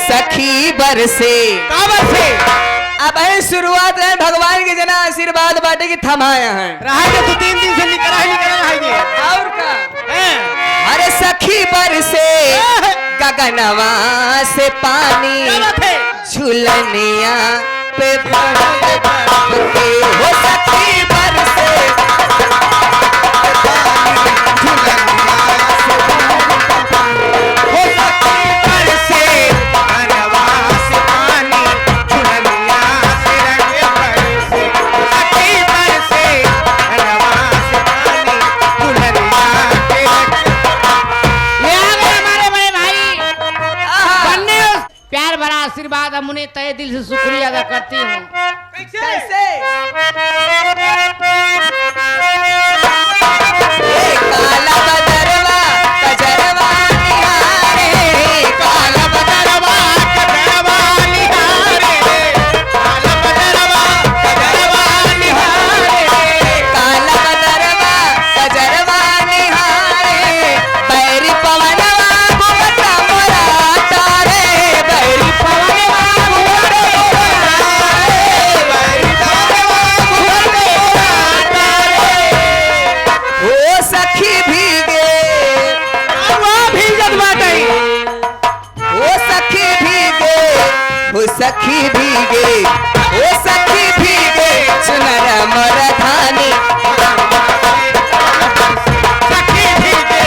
सखी बरसे अब है शुरुआत है भगवान के जना आशीर्वाद बांटे की थमाया है तो 3 दिन से निकल रहा और का अरे सखी बरसे गगनवा से पानी झुलनिया पे हो सखी बरसे आशीर्वाद हम उन्हें तहे दिल से शुक्रिया अदा करती हूँ। कैसे? काला बदरवा कजरवा निहारे काला बदरवा कजरवा निहारे काला बदरवा कजरवा निहारे काला बदरवा कजरवा निहारे बैरी पवनवा घुमता मोरा तारे बैरी पवनवा घुमता ओ सखी भीगे भीगत बाटे ओ सखी भीगे ओ सखी भीगे ओ सखी भीगे सुनर मोर धानी सखी भीगे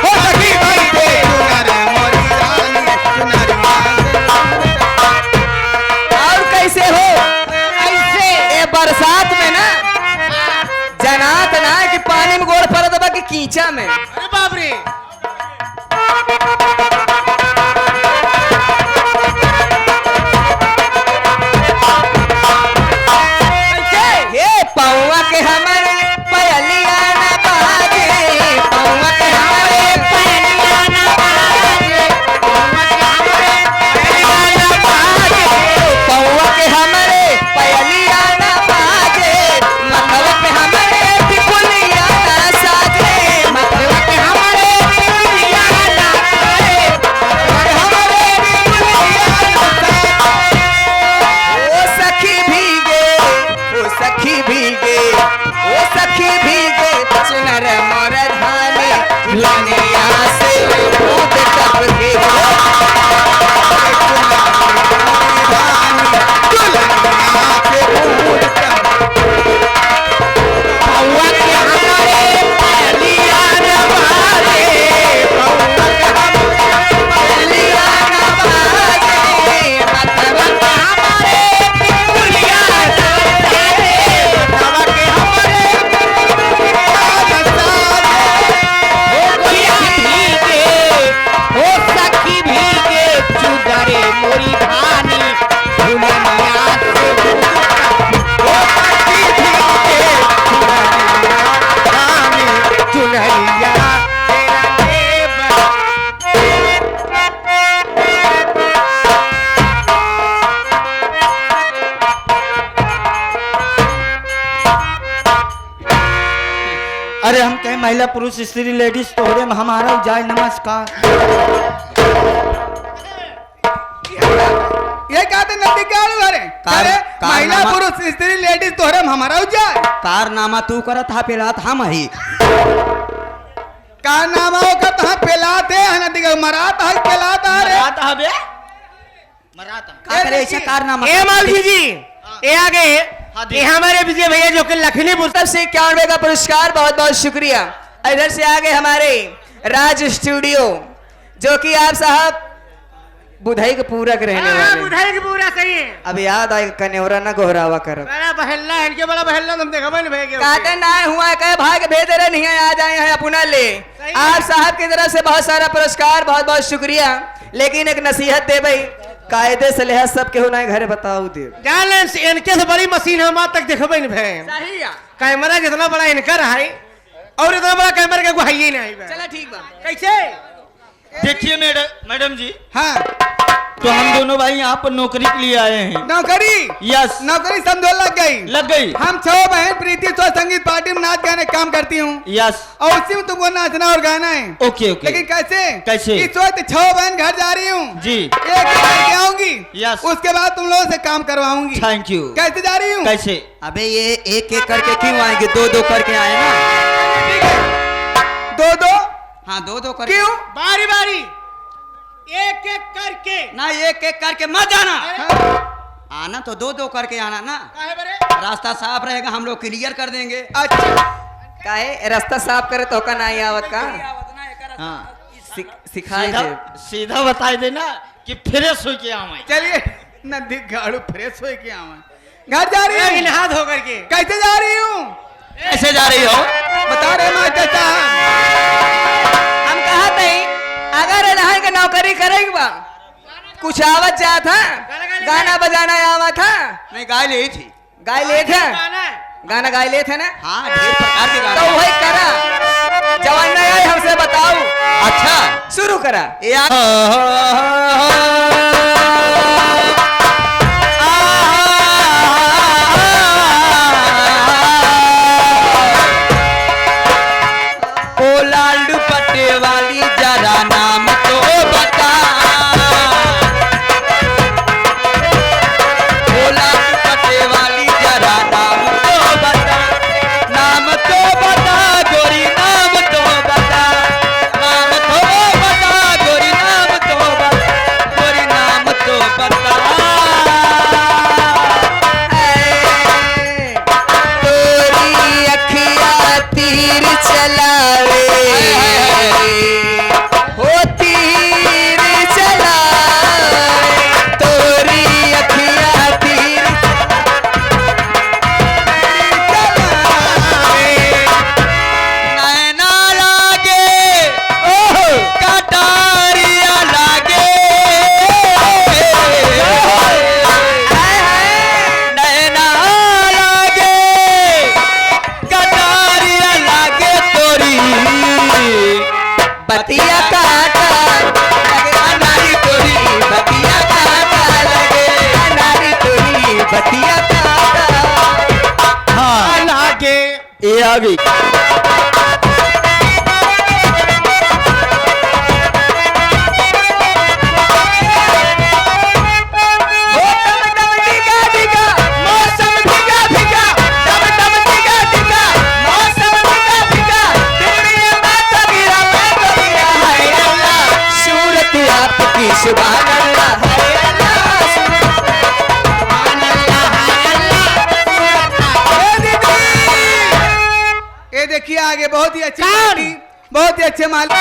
ओ सखी भीगे और कैसे हो बरसात में ना जनात ना कि पानी में गोड़ पड़त बा कि कीचा में अरे बाप रे ये पौवा के हमारे पयलिया ना बाजे पौवा के हमारे पयलिया ना बाजे पौवा के हमारे पयलिया ना बाजे पौवा के हमारे पयलिया ना बाजे मथवा पे हमारे टिकुलिया ना साजे मथवा पे हमारे टिकुलिया ना साजे हमारे टिकुलिया ना साजे ओ सखी भीगे ओ सखी भीगे ओ सखी भीगे सुनर मोर धानी झुलनिया से कूद टप के पौवा के हमारे पयलिया ना बाजे पौवा के हमारे पयलिया ना बाजे मथवा के हमारे टिकुलिया ना साजे मथवा के हमारे ओ सखी भीगे चुदरे मोरी धानी झुलनिया से ओ सखी भीगे चुनरिया अरे हम कहें महिला पुरुष स्त्री लेडीज तोहरे में हमारा जाय नमस्कार ये कहते नदी क्या अरे महिला पुरुष स्त्री लेडीज तोहरे में हमारा जाए कारनामा तू करत हा पेलात हम ही का नाम हो का तहां पेलाते हैं नदी का मरात है पेलाता रे मराता हबे मराता का करे ऐसा कारनामा ए मौलवी जी ये आगे ये हमारे विजय भैया जो कि लखनीपुर तरफ से 91 का पुरस्कार बहुत बहुत शुक्रिया। इधर से आगे हमारे राज स्टूडियो जो कि आप साहब बुधाई के पूरक रहने वाले बुधाई की पूरा सही है। अब याद आए कन्योरा ना गोहरावा कर बड़ा बहल्ला है इनके बड़ा बहल्ला तुम देखा नहीं भैया कहते ना हुआ कहे भाग भेज रहे नहीं है आ जाए हैं अपना ले आप साहब की तरफ से बहुत सारा पुरस्कार बहुत बहुत शुक्रिया। लेकिन एक नसीहत दे भाई कायदे से लिहाज सब के होना घरे बताओ दे जान इनके से बड़ी मशीन हम आज तक देखबे नहीं भाई कैमरा जितना बड़ा इनका है और इतना बड़ा कैमरा का कोई है ही नहीं। चला ठीक बा कैसे देखिए मैडम जी हाँ तो हम दोनों भाई यहाँ पर नौकरी के लिए आए हैं। नौकरी यस, नौकरी समझो लग गई। लग गई। हम 6 बहन प्रीति स्वर संगीत पार्टी में नाच गाने काम करती हूँ यस, और उसी में तुमको नाचना और गाना है। ओके ओके। लेकिन कैसे कैसे? इस वक्त 6 बहन घर जा रही हूँ जी, एक करके आऊंगी। यस। उसके बाद तुम लोगों से काम करवाऊंगी। Thank you. कैसे जा रही हूँ? कैसे? अबे ये एक एक करके क्यों आएंगे, दो दो करके आए ना। ठीक है, 2-2 हाँ, दो दो करके। क्यों? बारी बारी एक एक करके ना एक एक करके मत जाना, हाँ, आना तो दो दो करके आना ना। काहे बरे? रास्ता साफ रहेगा, हम लोग क्लियर कर देंगे। अच्छा काहे रास्ता साफ करे तो का नहीं आवत का। हाँ, सिखाए सीधा दे। सीधा बताई देना कि फ्रेश हो के आवे। चलिए नदी गाड़ू फ्रेश हो के आवा। घर जा रही हूँ। हाथ हो करके कैसे जा रही हूँ? कैसे जा रही हो? बता रहे मास्टर साहब। हम कहा थे अगर नहर के नौकरी करेंगे बा कुछ आवत जा था, गाना बजाना आवत था। नहीं गाय ले थी। गाय ले थे, गाना है। गाना गाय ले थे ना। हाँ ढेर प्रकार के गाने। तो वही करा, जवान नहीं आए हमसे बताओ। अच्छा शुरू करा। ये ओ लालू पट्टे वाली जरा नाम तो बता। ओ लालू पट्टे वाली जरा नाम तो बता, नाम तो बता गोरी, नाम तो बता, नाम तो बता गोरी, नाम तो बता, गोरी नाम तो बता। तोरी अखिया तीर चलावे, हो तीर चलावे, तोरी अखिया तीर चलावे। नैना लागे ओह कटारिया लागे, नैना लागे कटारिया लागे तोरी, बतिया काटा लगे अनारी तोरी, बतिया काटा लगे अनारी तोरी, बतिया काटा। हाँ लागे ये आ गई। हो टम टम डिगा डिगा, मौसम भिगा भिगा, टम टम डिगा डिगा, मौसम भिगा भिगा, दुनिया में तो गिरा, मैं तो गिरा, हाय अल्लाह, सूरत आपकी सुभान अल्लाह, हाय अल्लाह, सुभान अल्लाह, हाय अल्लाह। ए दीदी, ये देखिए आगे बहुत ही अच्छी पार्टी, बहुत ही अच्छे मालिक।